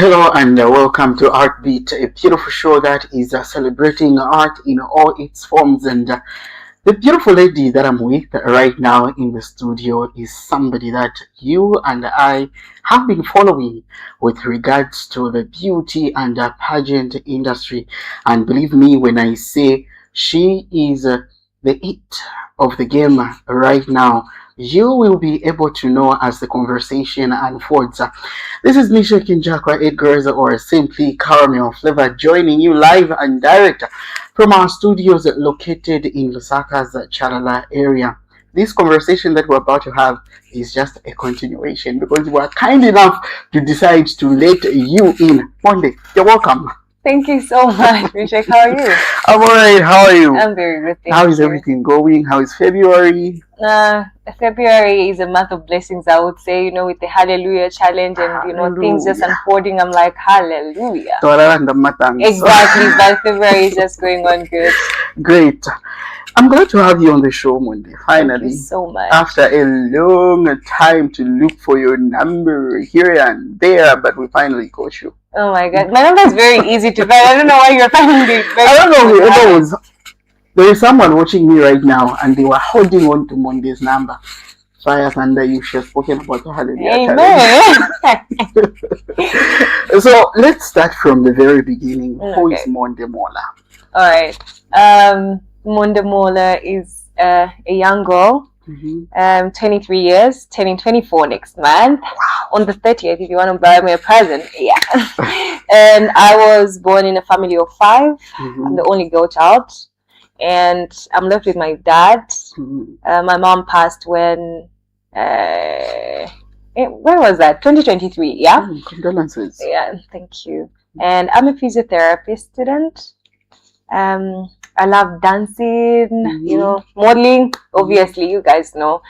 Hello and welcome to ArtBeat, a beautiful show that is celebrating art in all its forms. And the beautiful lady that I'm with right now in the studio is somebody that you and I have been following with regards to the beauty and pageant industry. And believe me when I say she is the it of the game right now. You will be able to know as the conversation unfolds. This is Misha Kinjakwa Edgars, or simply Caramel Flavor, joining you live and direct from our studios located in Lusaka's Chalala area. This conversation that we're about to have is just a continuation because we are kind enough to decide to let you in. Monde, you're welcome. Thank you so much, Rishak. How are you? I'm alright. How are you? I'm very good. How is everything going? How is February? February is a month of blessings, I would say, with the Hallelujah challenge and, things just unfolding. I'm like, Hallelujah. Exactly. But February is just going on good. Great. I'm glad to have you on the show, Monday. Finally. Thank you so much. After a long time to look for your number here and there, but we finally got you. Oh my God. My number is very easy to find. I don't know why you're finding it. I don't know whoever was. There is someone watching me right now and they were holding on to Monday's number. Fire Thunder, you should have spoken about the Hallelujah. Amen. So let's start from the very beginning. Who is Monde Moola? Alright. Monde Moola is a young girl, 23 years, turning 24 next month. Wow. On the 30th, if you want to buy me a present. Yeah. And I was born in a family of 5. I'm the only girl child. And I'm left with my dad. My mom passed when was that? 2023, yeah? Condolences. Yeah, thank you. And I'm a physiotherapy student. I love dancing, modeling. Obviously, you guys know.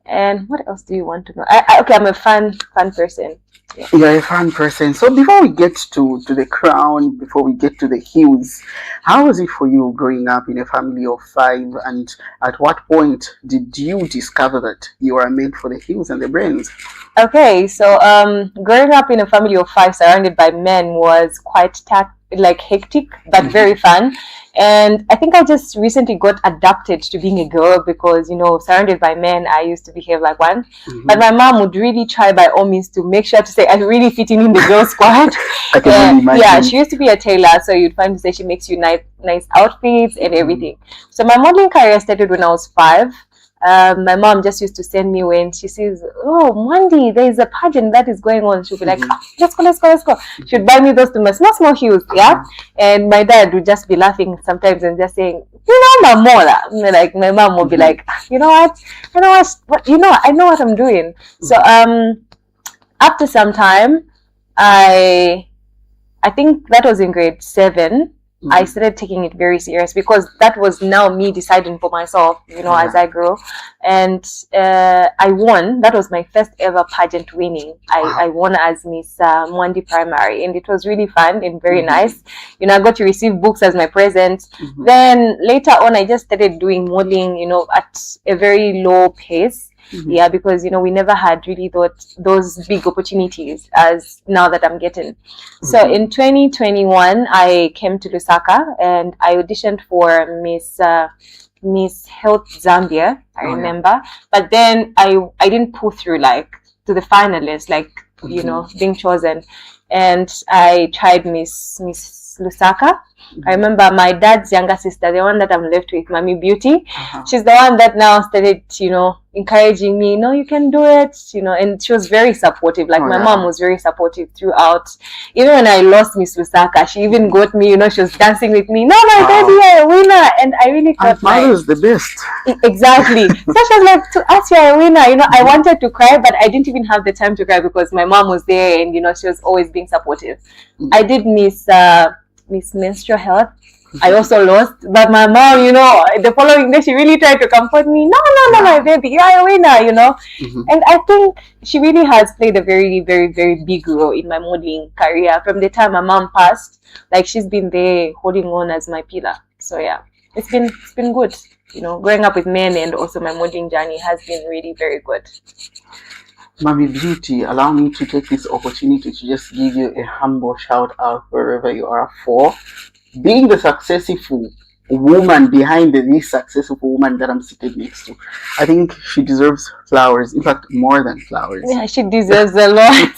And what else do you want to know? I'm a fun person. Yeah. You're a fun person. So before we get to the crown, before we get to the hills, how was it for you growing up in a family of 5? And at what point did you discover that you are made for the hills and the brains? Okay, so growing up in a family of 5 surrounded by men was quite hectic, but very fun. And I think I just recently got adapted to being a girl because, surrounded by men, I used to behave like one. But my mom would really try by all means to make sure to say I'm really fitting in the girl squad. I can imagine. Yeah, she used to be a tailor, so you'd find to say she makes you nice outfits and everything. So my modeling career started when I was 5. My mom just used to send me when she sees, oh, Monday, there's a pageant that is going on. She'll be like, let's go. She'd buy me those to my small heels, yeah? And my dad would just be laughing sometimes and just saying, my mother. Like, my mom would be like, I know what I'm doing. So, after some time, I think that was in grade 7. I started taking it very serious because that was now me deciding for myself, as I grew. And I won. That was my first ever pageant winning. I won as Miss Mwandi Primary, and it was really fun and very nice. I got to receive books as my present. Then later on, I just started doing modeling, at a very low pace. Yeah, because we never had really those big opportunities as now that I'm getting. So in 2021, I came to Lusaka and I auditioned for Miss Health Zambia. I remember, but then I didn't pull through to the finalists, being chosen. And I tried Miss Lusaka. I remember my dad's younger sister, the one that I'm left with, Mommy Beauty. She's the one that now started, encouraging me, you can do it, and she was very supportive. My mom was very supportive throughout. Even when I lost Miss Lusaka, she even got me, she was dancing with me. No, my baby, you're a winner. And I really thought was the best. Exactly. So she was like, to us, you're a winner. I wanted to cry, but I didn't even have the time to cry because my mom was there and, she was always being supportive. I did Miss Menstrual Health. I also lost, but my mom, the following day, she really tried to comfort me. No, my baby, you're a winner, And I think she really has played a very, very, very big role in my modeling career. From the time my mom passed, she's been there holding on as my pillar. So yeah, it's been good. Growing up with men and also my modeling journey has been really very good. Mommy Beauty, allow me to take this opportunity to just give you a humble shout out wherever you are for being the successful woman behind this successful woman that I'm sitting next to. I think she deserves flowers, in fact, more than flowers. Yeah, she deserves a lot.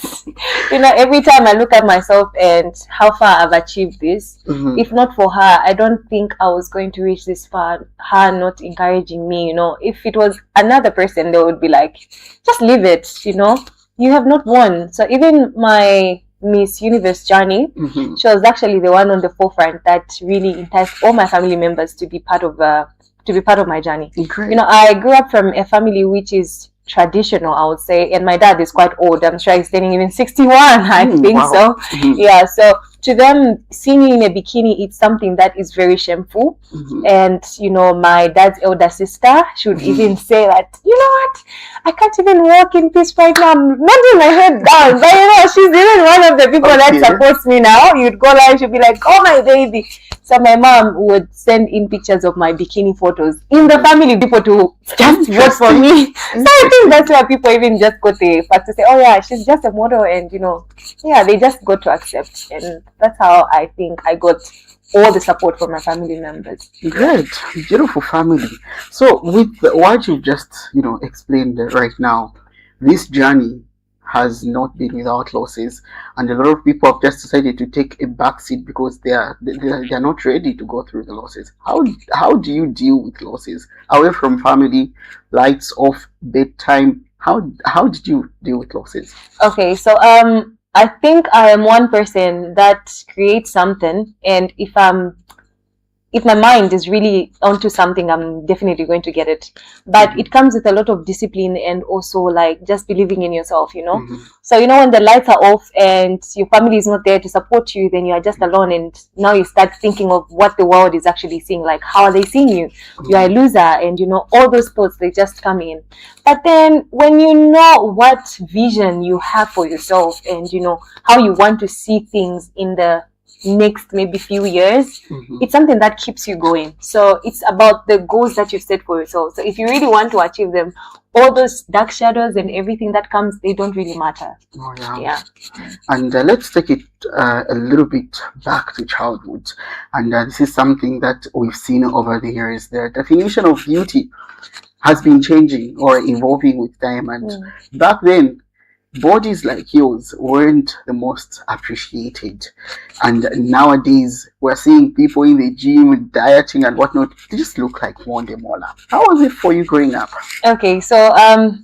Every time I look at myself and how far I've achieved this, if not for her, I don't think I was going to reach this far. Her not encouraging me, if it was another person, they would be like, just leave it, you have not won. So even my Miss Universe journey, she was actually the one on the forefront that really enticed all my family members to be part of my journey. Great. I grew up from a family which is traditional, I would say, and my dad is quite old. I'm sure he's turning even 61. I think wow. so. Yeah, so to them, seeing you in a bikini, it's something that is very shameful. And my dad's elder sister should even say that, you know what, I can't even walk in peace right now. I'm nodding my head down. But she's even one of the people that supports me now. You'd go live, she'd be like, oh my baby. So my mom would send in pictures of my bikini photos in the family, people to just vote for me. So I think that's why people even just got the fact to say, oh yeah, she's just a model, and yeah, they just got to accept. And that's how I think I got all the support from my family members. Great, beautiful family. So with what you just explained right now, this journey has not been without losses, and a lot of people have just decided to take a back seat because they are not ready to go through the losses. How do you deal with losses away from family, lights off, bedtime? How did you deal with losses? Okay, so I think I am one person that creates something, and if my mind is really onto something, I'm definitely going to get it. But it comes with a lot of discipline and also like just believing in yourself, So, when the lights are off and your family is not there to support you, then you are just alone. And now you start thinking of what the world is actually seeing. Like, how are they seeing you? You are a loser. And, all those thoughts, they just come in. But then when you know what vision you have for yourself and, how you want to see things in the next maybe few years, it's something that keeps you going. So it's about the goals that you've set for yourself. So if you really want to achieve them, all those dark shadows and everything that comes, they don't really matter. Oh yeah. And let's take it a little bit back to childhood, and this is something that we've seen over the years. The definition of beauty has been changing or evolving with time, and back then bodies like yours weren't the most appreciated, and nowadays we're seeing people in the gym dieting and whatnot. They just look like Monde Moola. How was it for you growing up? Okay, so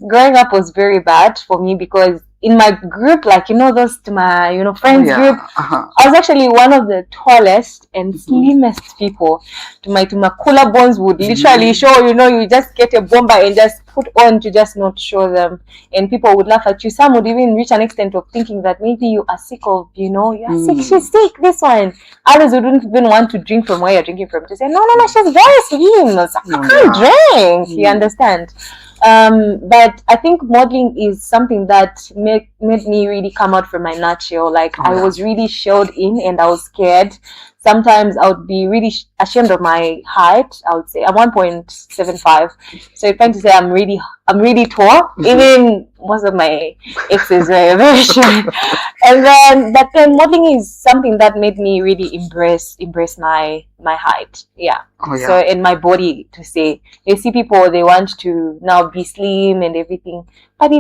growing up was very bad for me because in my group, like those to my friends group, I was actually one of the tallest and slimmest people. To my collarbones would literally show. You just get a bomber and just put on to just not show them, and people would laugh at you. Some would even reach an extent of thinking that maybe you are sick of you are sick. She's sick. This one. Others wouldn't even want to drink from where you're drinking from. To say no, she's very slim. I can't drink. You understand? But I think modeling is something that made me really come out from my nutshell. Like I was really shelled in and I was scared. Sometimes I would be really ashamed of my height. I would say I'm 1.75. So you're trying to say I'm really tall. Even most of my exes were very short. But then modeling is something that made me really embrace my height. Yeah. So in my body, to say, you see people, they want to now be slim and everything, but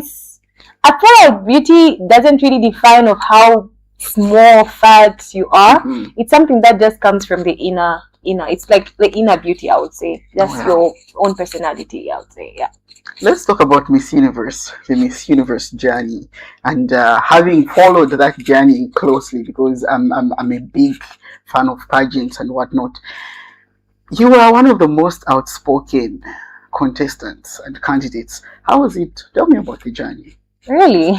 I feel like beauty doesn't really define of how small, fat you are. It's something that just comes from the inner. It's like the inner beauty, I would say. Just your own personality, I would say. Yeah. Let's talk about Miss Universe, the Miss Universe journey, and having followed that journey closely because I'm a big fan of pageants and whatnot. You were one of the most outspoken contestants and candidates. How was it? Tell me about the journey. Really?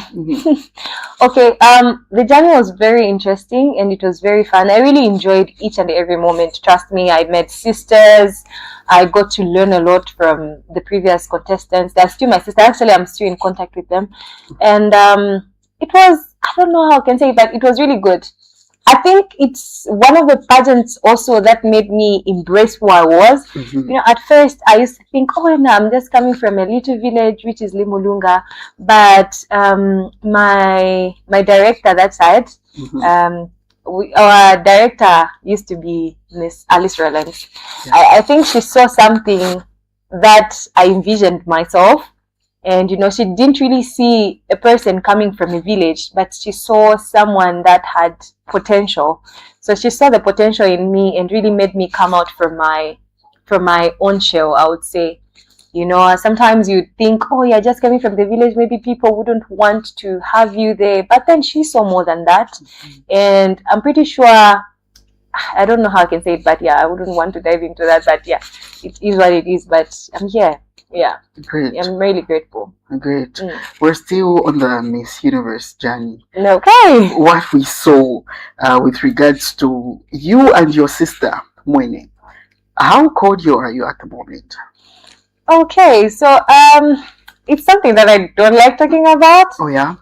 Okay, the journey was very interesting and it was very fun. I really enjoyed each and every moment. Trust me, I met sisters. I got to learn a lot from the previous contestants. They're still my sister. Actually, I'm still in contact with them. And it was, I don't know how I can say it, but it was really good. I think it's one of the pageants also that made me embrace who I was. At first I used to think, oh no, I'm just coming from a little village which is Limulunga, but my director that side, our director used to be Miss Alice Rollins. I think she saw something that I envisioned myself. And, she didn't really see a person coming from a village, but she saw someone that had potential. So she saw the potential in me and really made me come out from my own shell, I would say. Sometimes you think, oh, you're just coming from the village. Maybe people wouldn't want to have you there. But then she saw more than that. And I'm pretty sure, I don't know how I can say it, but yeah, I wouldn't want to dive into that. But yeah, it is what it is. But I'm here. Yeah. Great. I'm really grateful. Great. We're still on the Miss Universe journey. Okay. What we saw with regards to you and your sister, Mwene. How cordial are you at the moment? Okay, so it's something that I don't like talking about. Oh yeah.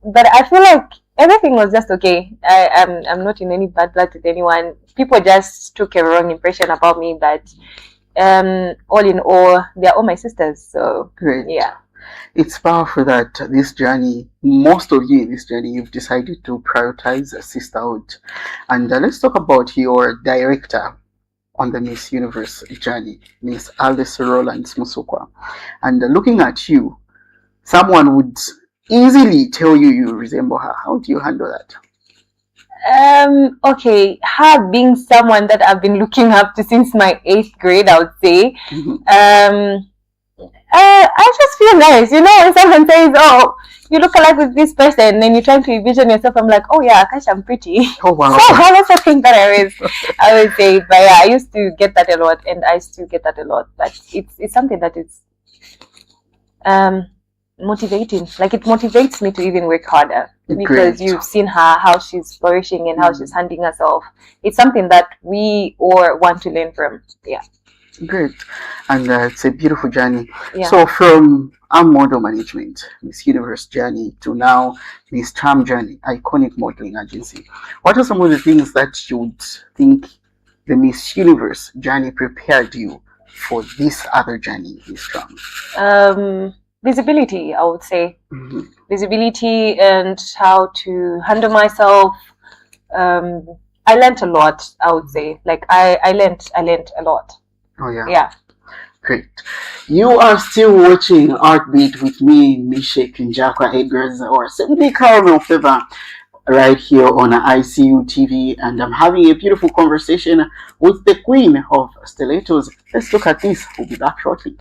But I feel like everything was just okay. I'm not in any bad blood with anyone. People just took a wrong impression about me, but all in all, they're all my sisters. So great. Yeah. It's powerful that this journey, most of you in this journey, you've decided to prioritize sisterhood. And let's talk about your director on the Miss Universe journey, Miss Alice Rollins Musukwa. And looking at you, someone would easily tell you resemble her. How do you handle that? Okay, her being someone that I've been looking up to since my 8th grade, I would say. I just feel nice, when someone says, oh, you look alike with this person, and you're trying to envision yourself, I'm like, oh yeah, gosh, I'm pretty. Oh wow. So that's a thing that I always say. But yeah, I used to get that a lot, and I still get that a lot. But it's something that is motivating. Like, it motivates me to even work harder, because you've seen her, how she's flourishing and how she's handling herself. It's something that we all want to learn from. Yeah. Great. And it's a beautiful journey. Yeah. So from our model management, Miss Universe journey, to now Miss Charm journey, iconic modeling agency, what are some of the things that you would think the Miss Universe journey prepared you for this other journey, Miss Charm? Visibility, I would say. Visibility and how to handle myself. I learned a lot, I would say. Like, I learned a lot. Oh yeah. Yeah. Great. You are still watching ArtBeat with me, Mishek Njakwa Edgards, or simply Caramel Fever, right here on ICU TV, and I'm having a beautiful conversation with the queen of stilettos. Let's look at this. We'll be back shortly.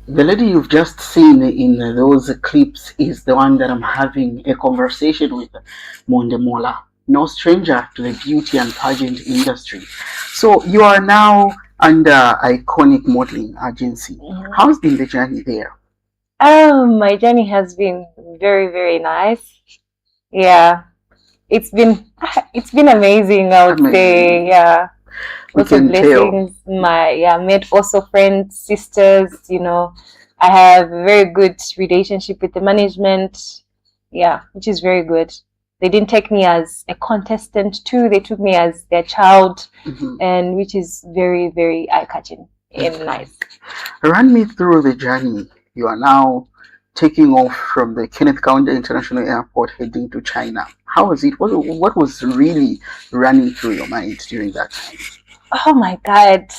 The lady you've just seen in those clips is the one that I'm having a conversation with, Monde Moola. no stranger to the beauty and pageant industry. So you are now under Iconic Modeling Agency. How's been the journey there? My journey has been very, very nice. Yeah, it's been amazing, I would say. Yeah, lots of blessings. Met also friends, sisters. I have a very good relationship with the management. Yeah, which is very good. They didn't take me as a contestant too. They took me as their child, and which is very, very eye-catching and nice. Run me through the journey. You are now taking off from the Kenneth Kaunda International Airport heading to China. How was it? What was really running through your mind during that time? Oh my God.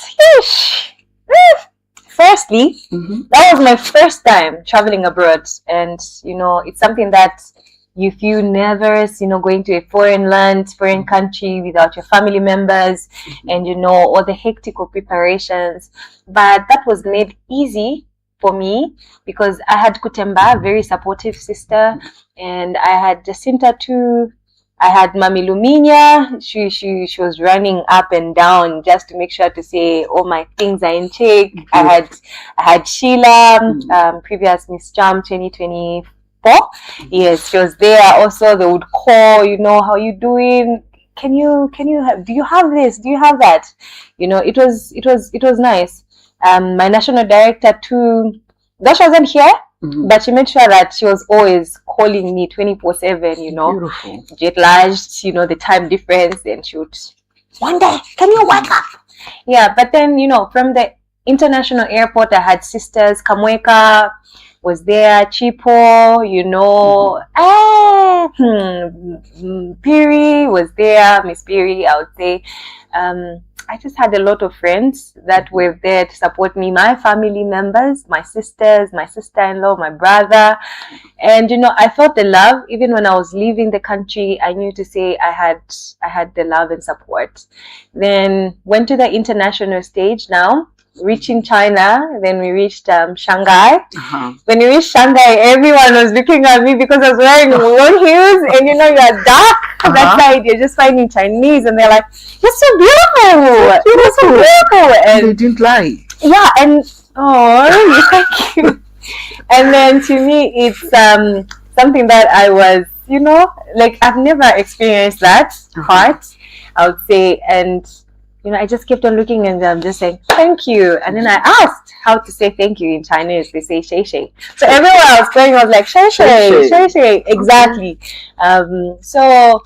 Firstly, that was my first time traveling abroad. And, it's something that you feel nervous, going to a foreign land, foreign country without your family members and, all the hectic preparations. But that was made easy for me because I had Kutemba, a very supportive sister, and I had Jacinta too. I had Mami Luminia. She was running up and down just to make sure to say all my things are in check. I had Sheila, previous Miss Jam 2024. Yes, she was there. Also, they would call. How you doing? Do you have this? Do you have that? It was nice. My national director too, though she wasn't here, but she made sure that she was always calling me 24/7, jet lagged, the time difference, and she would, one day, can you wake up? Yeah, but then, from the international airport, I had sisters, Kamweka was there, Chipo, Piri was there, Miss Piri, I would say. I just had a lot of friends that were there to support me, my family members, my sisters, my sister-in-law, my brother. And, I felt the love. Even when I was leaving the country, I knew to say I had the love and support. Then went to the international stage now, reaching China. Then we reached Shanghai. When we reached Shanghai, everyone was looking at me because I was wearing long heels, and you're dark. That side, you're just finding Chinese, and they're like, "You're so beautiful! You're so beautiful!" And they didn't lie. Yeah, and thank you. And then to me, it's something that I was, I've never experienced that part, I would say, and. I just kept on looking and I'm just saying, thank you. And then I asked how to say thank you in Chinese. They say, shay shay. So everywhere I was going, I was like, shay shay, shay shay. Exactly. So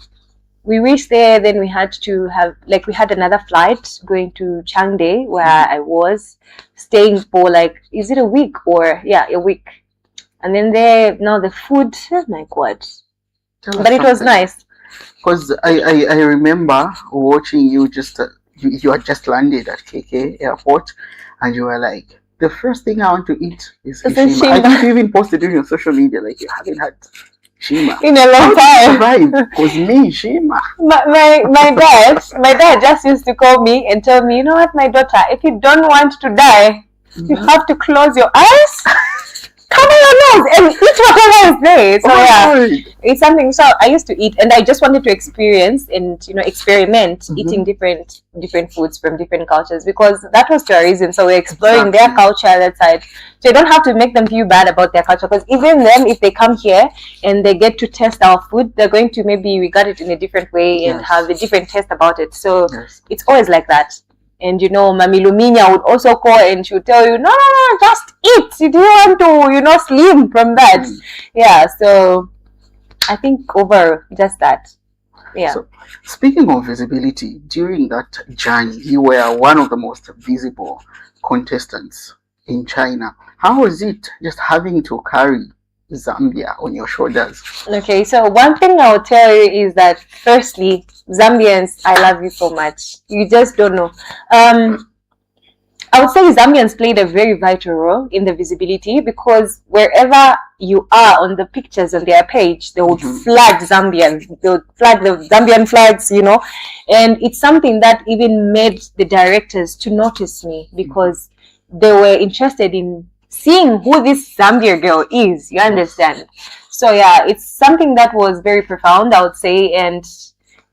we reached there. Then we had to we had another flight going to Changde, where I was staying for is it a week or, a week. And then there, now the food, oh my God. But it was nice. Because I remember watching you just... You had just landed at KK airport and you were like, the first thing I want to eat is shima. I think you even posted it on social media you haven't had shima in a long time. Because me, shima. My dad just used to call me and tell me, you know what, my daughter, if you don't want to die, you have to close your eyes, cover your nose, and eat whatever is there. So it's something. So I used to eat, and I just wanted to experience and experiment eating different foods from different cultures, because that was the reason. So we're exploring their culture, that side. So you don't have to make them feel bad about their culture, because even them, if they come here and they get to test our food, they're going to maybe regard it in a different way and have a different taste about it. So it's always like that. And Mami Luminia would also call and she would tell you, no, just eat. You don't want to, slim from that. Yeah, so I think over just that. Yeah. So, speaking of visibility, during that journey, you were one of the most visible contestants in China. How was it just having to carry Zambia on your shoulders? Okay, so one thing I will tell you is that firstly, Zambians, I love you so much. You just don't know. I would say Zambians played a very vital role in the visibility, because wherever you are on the pictures on their page, they would flag Zambians. They would flag the Zambian flags, and it's something that even made the directors to notice me, because they were interested in seeing who this Zambia girl is, you understand? So yeah, it's something that was very profound, I would say, and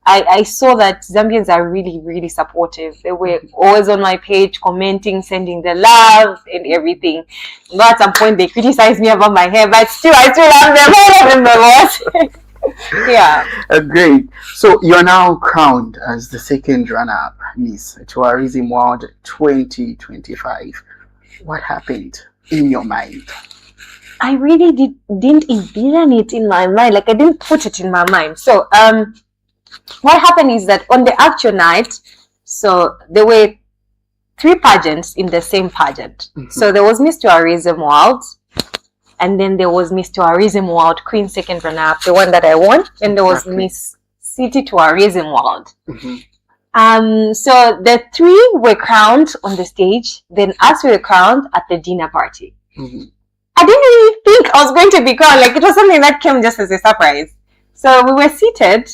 I saw that Zambians are really, really supportive. They were always on my page, commenting, sending the love and everything. But at some point, they criticized me about my hair, but still, I still love them. I love them the most. Yeah. Great. So you're now crowned as the second runner-up Miss Tourism World 2025. What happened in your mind? I really didn't envision it in my mind. Like, I didn't put it in my mind. So, what happened is that on the actual night, so there were 3 pageants in the same pageant. So there was Miss Tourism World, and then there was Miss Tourism World Queen second runner-up, the one that I won, and there was Miss City Tourism World. So the 3 were crowned on the stage, then us were crowned at the dinner party. I didn't really think I was going to be crowned. Like, it was something that came just as a surprise. So we were seated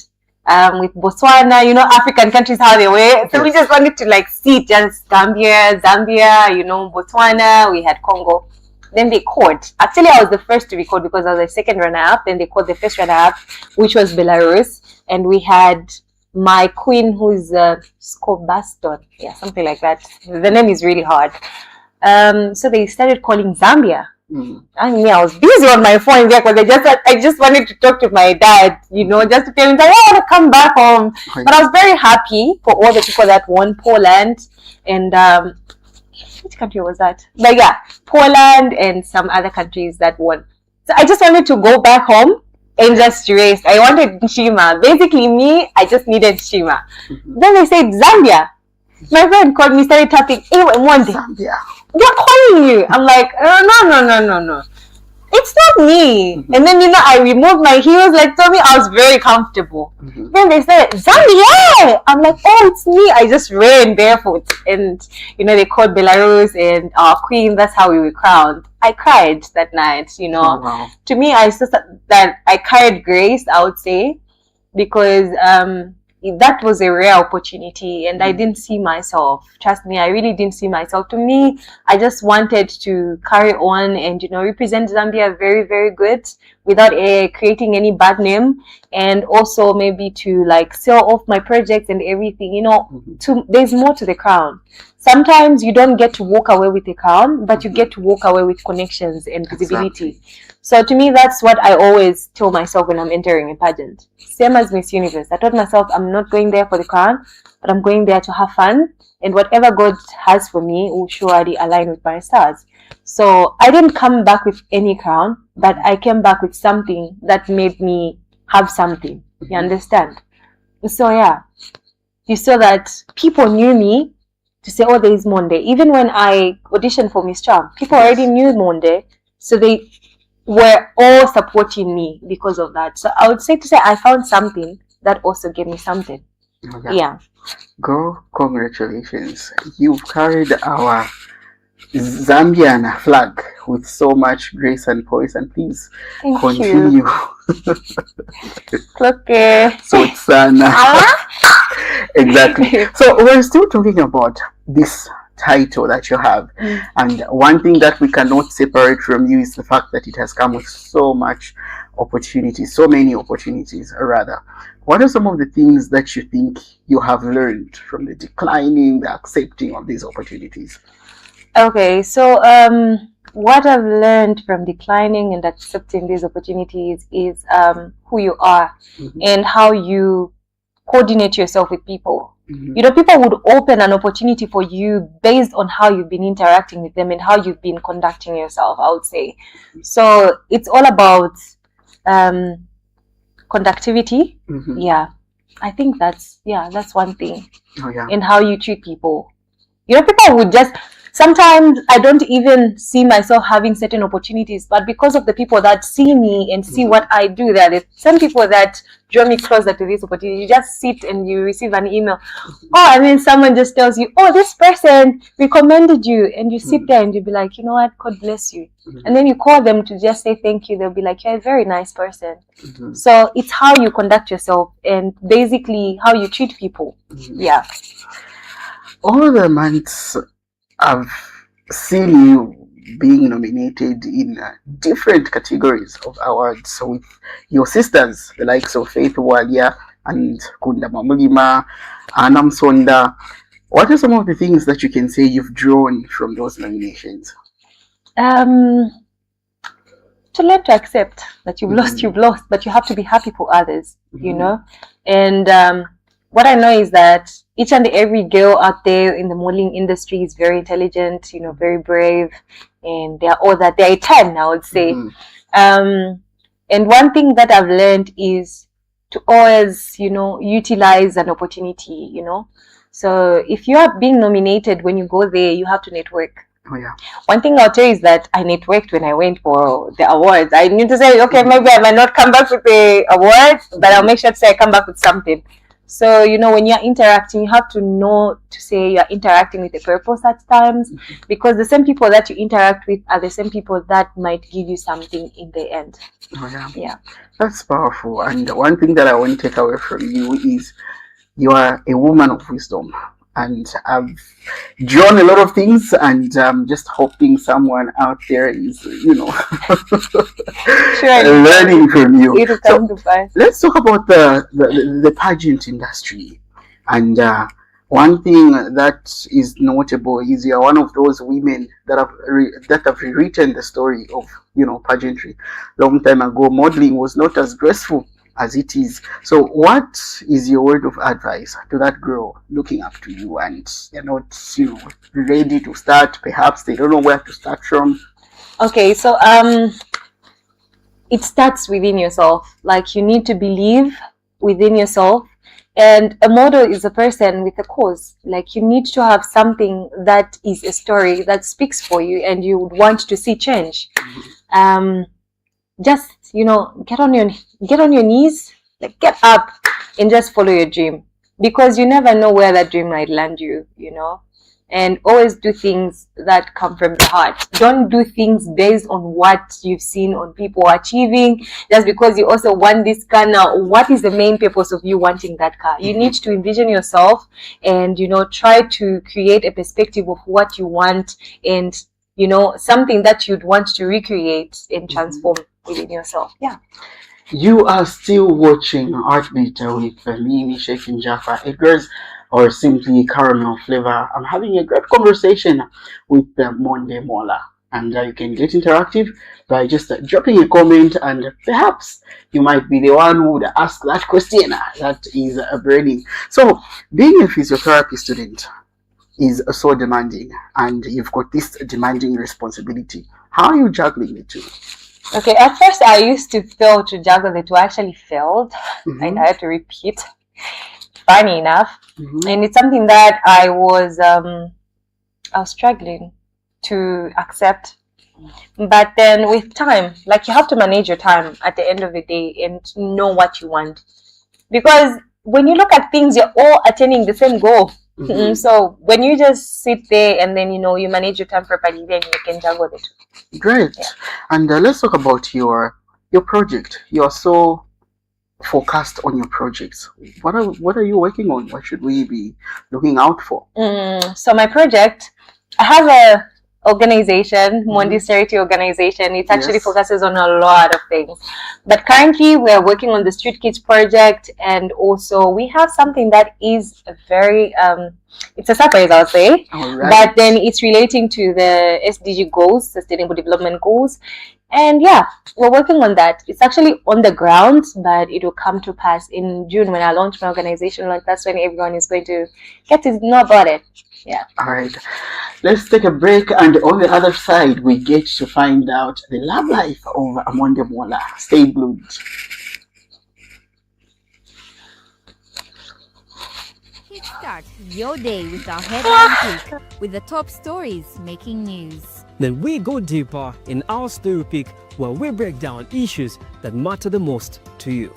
with Botswana, you know, African countries, how they were. So we just wanted to like sit, just Zambia, you know, Botswana, we had Congo. Then they called. Actually, I was the first to record because I was the second runner-up. Then they called the first runner-up, which was Belarus. And we had my queen, who's Scobaston. Yeah, something like that. The name is really hard. So they started calling Zambia. I mean, I was busy on my phone there because I just wanted to talk to my dad, you know, just to tell him that I want to come back home. But I was very happy for all the people that won. Poland and which country was that? But yeah, Poland and some other countries that won. So I just wanted to go back home and just rest. I wanted Shima. Basically, me, I just needed Shima. Then they said Zambia. My friend called me, started tapping. Hey, Monde, Zambia. they're calling you. I'm like, no. It's not me. And then, you know, I removed my heels, like, told me I was very comfortable. Then they said, Zambia! I'm like, oh, it's me. I just ran barefoot. And, you know, they called Belarus and our queen. That's how we were crowned. I cried that night, you know. To me, I saw that I carried grace, I would say, because that was a rare opportunity and I didn't see myself. Trust me, I really didn't see myself. To me, I just wanted to carry on and, you know, represent Zambia very, very good without creating any bad name, and also maybe to like sell off my projects and everything, you know. There's more to the crown. Sometimes you don't get to walk away with a crown, but you get to walk away with connections and visibility. So to me, that's what I always tell myself when I'm entering a pageant. Same as Miss Universe. I told myself I'm not going there for the crown, but I'm going there to have fun. And whatever God has for me will surely align with my stars. So I didn't come back with any crown, but I came back with something that made me have something. You understand? So yeah, you saw that people knew me to say, oh, there is Monde. Even when I auditioned for Miss Charm, people already knew Monde. So they were all supporting me because of that. So I would say I found something that also gave me something. Yeah. Girl, congratulations. You've carried our Zambian flag with so much grace and poise, and please continue. Okay. So it's exactly. So we're still talking about this title that you have, and one thing that we cannot separate from you is the fact that it has come with so much opportunities, so many opportunities rather. What are some of the things that you think you have learned from the declining, the accepting of these opportunities? Okay, so what I've learned from declining and accepting these opportunities is who you are and how you coordinate yourself with people. You know, people would open an opportunity for you based on how you've been interacting with them and how you've been conducting yourself, I would say. So it's all about conductivity. Yeah, I think that's one thing. And how you treat people. You know, people would just, sometimes I don't even see myself having certain opportunities, but because of the people that see me and see what I do, there's some people that draw me closer to this opportunity. You just sit and you receive an email. Oh, and then someone just tells you, oh, this person recommended you. And you sit there and you'll be like, you know what, God bless you. And then you call them to just say thank you. They'll be like, you're a very nice person. So it's how you conduct yourself and basically how you treat people. Yeah. All the months I've seen you being nominated in different categories of awards. So with your sisters, the likes of Faith Walia and Kunda Mamulima, Anam What are some of the things that you can say you've drawn from those nominations? To learn to accept that you've lost, but you have to be happy for others, you know. And what I know is that each and every girl out there in the modeling industry is very intelligent, you know, very brave, and they're all that. They're a 10, I would say. And one thing that I've learned is to always, you know, utilize an opportunity, you know. So if you are being nominated, when you go there, you have to network. Oh, yeah. One thing I'll tell you is that I networked when I went for the awards. I need to say, okay, maybe I might not come back with the awards, but I'll make sure to say I come back with something. So, you know, when you're interacting, you have to know to say you're interacting with a purpose at times, because the same people that you interact with are the same people that might give you something in the end. Oh, yeah. Yeah. That's powerful. And one thing that I want to take away from you is you are a woman of wisdom. And I've drawn a lot of things, and just hoping someone out there is, you know, learning from you. It'll come to pass. Let's talk about the pageant industry. And one thing that is notable is you're one of those women that have rewritten the story of, you know, pageantry. Long time ago, modeling was not as graceful as it is. So what is your word of advice to that girl looking up to you and they're not, you know, ready to start? Perhaps they don't know where to start from. Okay, so it starts within yourself. Like, you need to believe within yourself, and a model is a person with a cause. Like, you need to have something that is a story that speaks for you and you would want to see change. Just, you know, get on your knees, like, get up and just follow your dream, because you never know where that dream might land you, you know. And always do things that come from the heart. Don't do things based on what you've seen on people achieving, just because you also want this car. Now, what is the main purpose of you wanting that car? You need to envision yourself and, you know, try to create a perspective of what you want, and, you know, something that you'd want to recreate and transform within yourself. Yeah. You are still watching ArtBeat with me, Shaking Jaffa Edgar's, or simply Caramel Flavor. I'm having a great conversation with Monde Moola, and you can get interactive by just dropping a comment, and perhaps you might be the one who would ask that question that is burning. So, being a physiotherapy student is so demanding, and you've got this demanding responsibility. How are you juggling the two? Okay, at first I used to fail to juggle the two. I actually failed. I had to repeat. Funny enough. And it's something that I was struggling to accept. But then with time, like, you have to manage your time at the end of the day and know what you want. Because when you look at things, you're all attaining the same goal. So when you just sit there and then, you know, you manage your time properly, then you can juggle it. Great. Yeah. And let's talk about your project. You're so focused on your projects. What are you working on? What should we be looking out for? So my project, I have a organization, Monde charity organization. It actually focuses on a lot of things. But currently we are working on the Street Kids project, and also we have something that is a very it's a surprise, I'll say. Right. But then it's relating to the SDG goals, Sustainable Development Goals. And yeah, we're working on that. It's actually on the ground, but it will come to pass in June when I launch my organization. Like, that's when everyone is going to get to know about it. Yeah. All right. Let's take a break, and on the other side, we get to find out the love life of Monde Moola. Stay glued. Kickstart your day with our headline pick with the top stories making news. Then we go deeper in our story pick, where we break down issues that matter the most to you.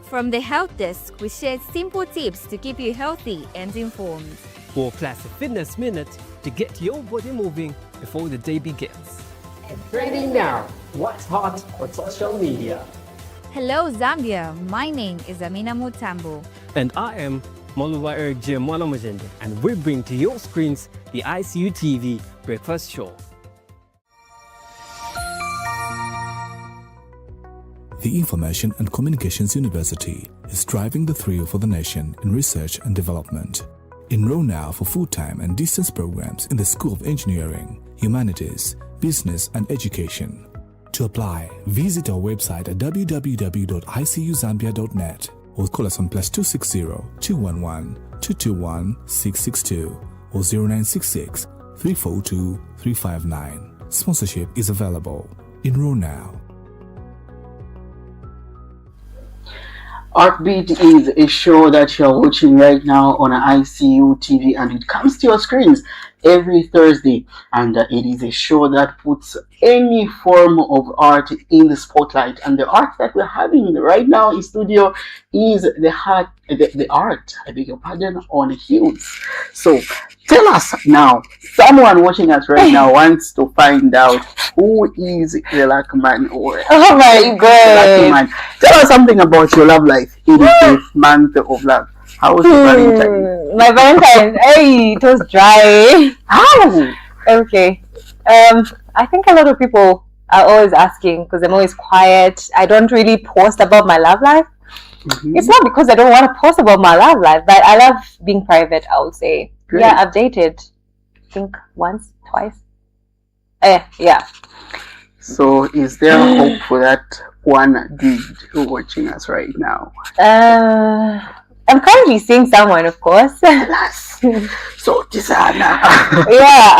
From the Health Desk, we share simple tips to keep you healthy and informed. Or plus a fitness minute to get your body moving before the day begins. And trending now, what's hot on social media? Hello Zambia, my name is Amina Mutambo. And I am Moluwa Eric J. Mwalamajende, and we bring to your screens the ICU TV Breakfast Show. The Information and Communications University is driving the thrill for the nation in research and development. Enroll now for full-time and distance programs in the School of Engineering, Humanities, Business and Education. To apply, visit our website at www.icuzambia.net or call us on +260 211 221 662 or 0966 342 359. Sponsorship is available. Enroll now. ArtBeat is a show that you're watching right now on ICU TV, and it comes to your screens every Thursday, and it is a show that puts any form of art in the spotlight. And the art that we're having right now in studio is the art, I beg your pardon, on heels. So tell us now, someone watching us right now wants to find out who is the lucky man, or Oh my the lucky god. man. Tell us something about your love life in the month of love. How was your Valentine? My Valentine, hey, it was dry. How? Okay. I think a lot of people are always asking because I'm always quiet. I don't really post about my love life. Mhm. It's not because I don't want to post about my love life, but I love being private, I would say. Great. Yeah, I've dated, I think once, twice. Yeah. So is there hope for that one dude watching us right now? I'm currently seeing someone, of course. Alas. So Tisana. Yeah,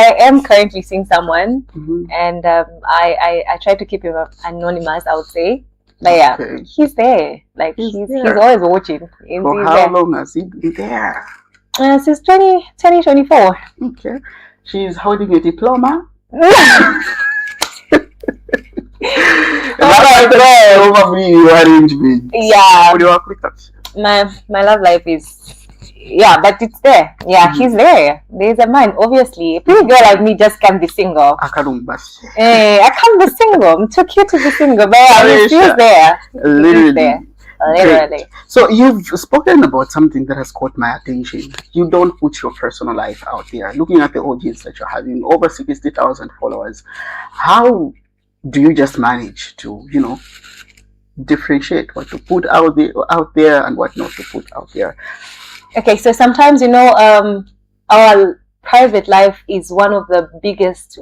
I am currently seeing someone, Mhm. and I try to keep him anonymous, I would say. But yeah, Okay. he's there. Like He's he's there. always watching. He's For how there. long has he been there? Since 2024. Okay. She's holding a diploma. Oh my god. Probably you arrangement. Yeah, What do you work with that? my love life is, yeah, but it's there. Yeah, Mhm. he's there. There's a man, obviously. A pretty girl like me just can't be single. Akarumbasi. I can't be single. I'm too cute to be single, but yeah, he's Aisha. there. Literally. there. Literally. So you've spoken about something that has caught my attention. You don't put your personal life out there. Looking at the audience that you're having, over 60,000 followers, how do you just manage to, differentiate what to put out there and what not to put out there? Okay, so sometimes our private life is one of the biggest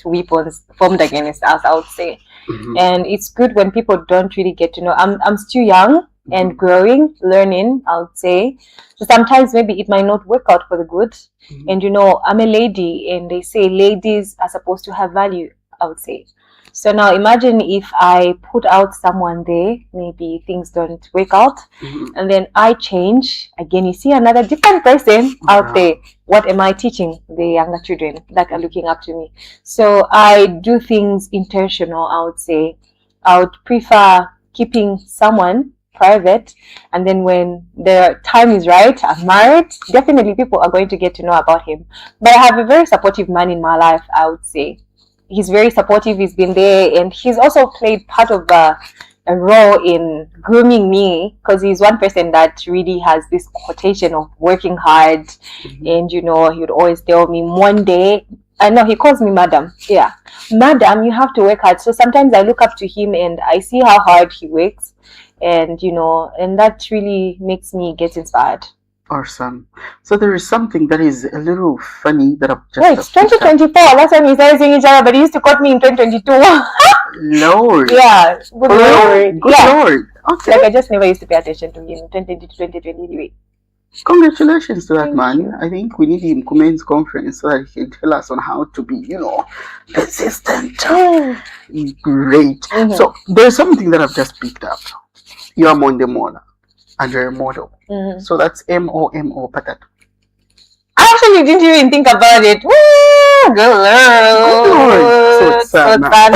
weapons formed against us, I would say. Mhm. And it's good when people don't really get to know. I'm still young and growing, learning, I would say. So sometimes maybe it might not work out for the good. Mhm. And I'm a lady, and they say ladies are supposed to have value, I would say. So now imagine if I put out someone there, maybe things don't work out, Mhm. and then I change again. You see another different person out Wow. there. What am I teaching the younger children that are looking up to me? So I do things intentional, I would say. I would prefer keeping someone private, and then when the time is right, I'm married, definitely people are going to get to know about him. But I have a very supportive man in my life, I would say. He's very supportive. He's been there, and he's also played part of a role in grooming me, because he's one person that really has this quotation of working hard. And he would always tell me one day, I know he calls me madam. Yeah, madam, you have to work hard. So sometimes I look up to him and I see how hard he works, and and that really makes me get inspired. Awesome. So there is something that is a little funny that I've just Wait, it's 2024. Last time we started seeing each other, but he used to quote me in 2022. Lord. Yeah, good Oh, lord. good Yeah, Lord. Okay. like I just never used to pay attention to him in 2022, 2023. Congratulations to that Thank man. you. I think we need him commence conference so that he can tell us on how to be, consistent. Great. Mhm. So there's something that I've just picked up. You're Monde Moola and you're a model. Mhm. So that's MOMO patat. I actually didn't even think about it. Woo, good lord. So sad, man.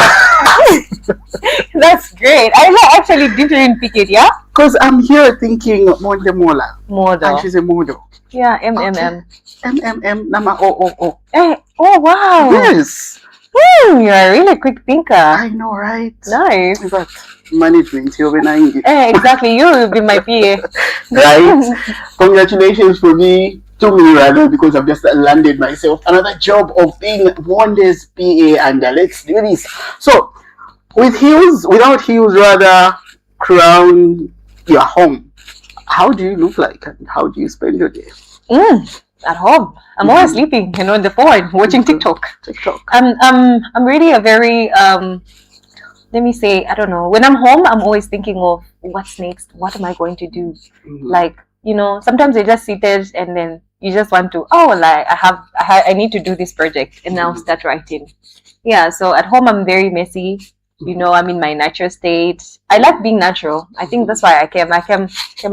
That's great. I actually didn't even pick it, yeah? Because I'm here thinking Monde Moola and Model. she's a model. Yeah, MMM. MMM Nama OOO. Oh, wow. Yes. You're a really quick thinker. I know, right? Nice. In fact, management, you're behind it. Exactly. You will be my PA. Right? Congratulations to me rather, because I've just landed myself another job of being Monde's PA, and let's do this. So, With heels, without heels, rather, crown your home. How do you look like and how do you spend your day? At home. I'm always sleeping, on the phone, watching TikTok. I'm really a very let me say, I don't know. When I'm home, I'm always thinking of what's next. What am I going to do? Like, sometimes you're just seated and then you just want to, I need to do this project and now start writing. Yeah, so at home I'm very messy. I'm in my natural state. I like being natural. I think that's why I came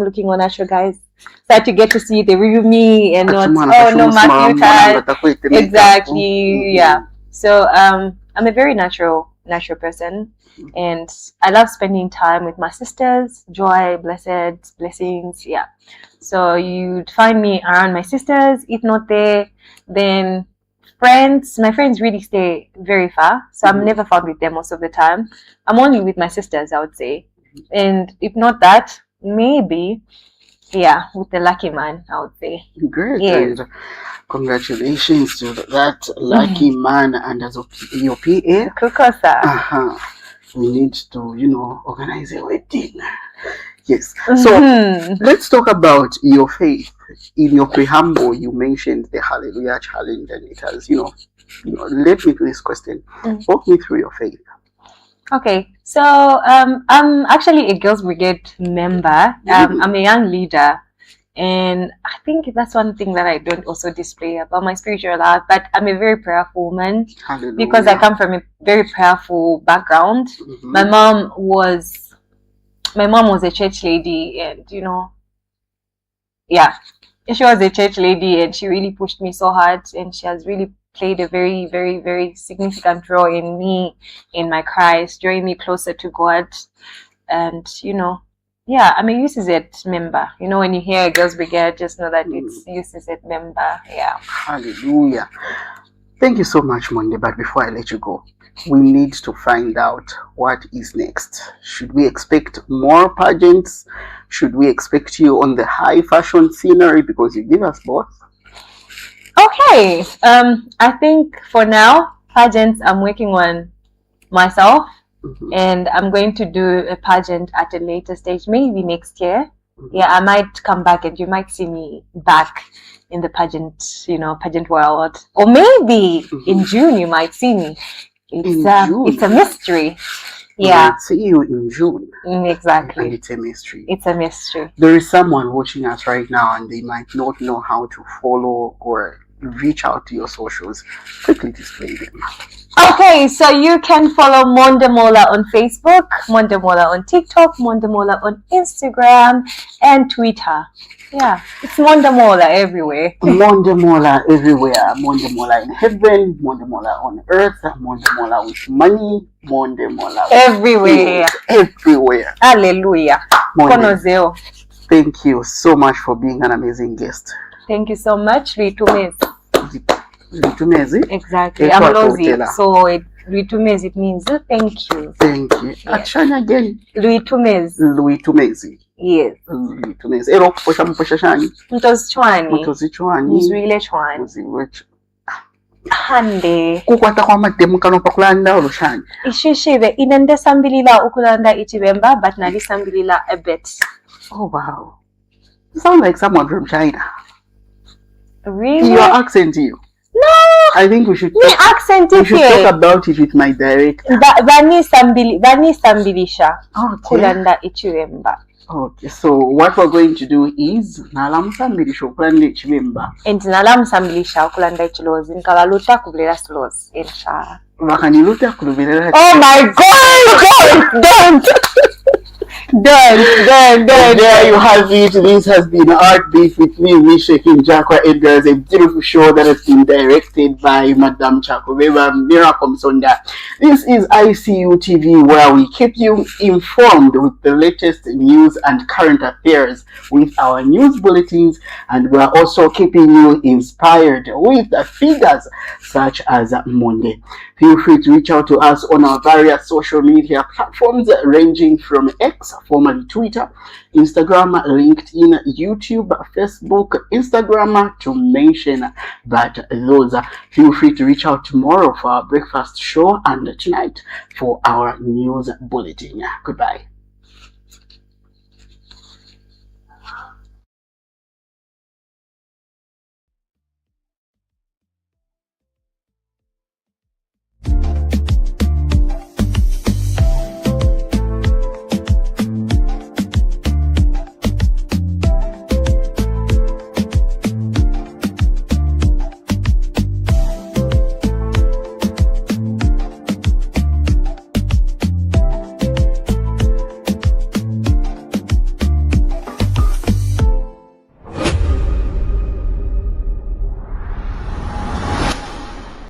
looking on natural guys. So to get to see the real me and not, Matthew type. Exactly. Yeah. So I'm a very natural person, and I love spending time with my sisters. Joy, blessings. Yeah. So you'd find me around my sisters. If not there, then my friends really stay very far, so I'm never found with them most of the time. I'm only with my sisters, I would say. And if not that, maybe with the lucky man, I would say. Great. Yes. And congratulations to that lucky man and as your PA. Kukosa. We need to, organize a wedding. Yes. So let's talk about your faith. In your preamble, you mentioned the Hallelujah Challenge, and it has, led me to this question. Walk me through your faith. Okay, so I'm actually a Girls Brigade member. I'm a young leader, and I think that's one thing that I don't also display about my spiritual life. But I'm a very prayerful woman. Hallelujah. Because I come from a very prayerful background. My mom was a church lady, and she was a church lady, and she really pushed me so hard, and she has really played a very, very, very significant role in me, in my Christ, drawing me closer to God. And I'm a UCZ member. When you hear a Girls Brigade, just know that it's UCZ member. Yeah. Hallelujah. Thank you so much, Monde. But before I let you go, we need to find out what is next. Should we expect more pageants? Should we expect you on the high fashion scenery? Because you give us both. Okay. I think for now, pageants, I'm working on myself, and I'm going to do a pageant at a later stage, maybe next year. Yeah, I might come back and you might see me back in the pageant world. Or maybe in June you might see me. It's a mystery. Yeah. We'll see you in June. Exactly. And it's a mystery. It's a mystery. There is someone watching us right now and they might not know how to follow or reach out to your socials. Quickly display them. Okay, so you can follow Monde Moola on Facebook, Monde Moola on TikTok, Monde Moola on Instagram and Twitter. Yeah, it's Monde Moola everywhere. Monde Moola everywhere. Monde Moola in heaven, Monde Moola on earth, Monde Moola with money, Monde Moola everywhere. Everywhere. Hallelujah. Konozeo. Thank you so much for being an amazing guest. Thank you so much, Ritumez. Exactly. That's I'm Lozi. So Ritumez, it means thank you. Thank you. Yeah. Action again. Ritumez. Yes. Ritumez. Ero kuposha mposha shani. Mtozi chwani. Mzwile chwani. Hande. Kukwata kwa matemu kano pakulanda olushani. Ishishive inende sambilila ukulanda ichibemba, but nali sambilila a bit. Oh wow. You sound like someone from China. Really? Your accent here. No. I think we should talk about it with my director. Bani sambilisha. Okay. Kulanda ichibemba. Okay, so what we're going to do is nalamusambilisha okulanda ekibemba. And nalamusambilisha okulanda ekilozi nkalaluta kubulera slows insha. Bakaniluta kulubirera. Oh my God! Don't! There you have it. This has been ArtBeat with me, Misha Kinjakwa Edgar's, a beautiful show that has been directed by Madam Chakobeba Miracle Msonda. This is ICU TV, where we keep you informed with the latest news and current affairs with our news bulletins, and we're also keeping you inspired with figures such as Monde. Feel free to reach out to us on our various social media platforms ranging from X, formerly Twitter, Instagram, LinkedIn, YouTube, Facebook, Instagram, to mention but those. Feel free to reach out tomorrow for our breakfast show and tonight for our news bulletin. Goodbye.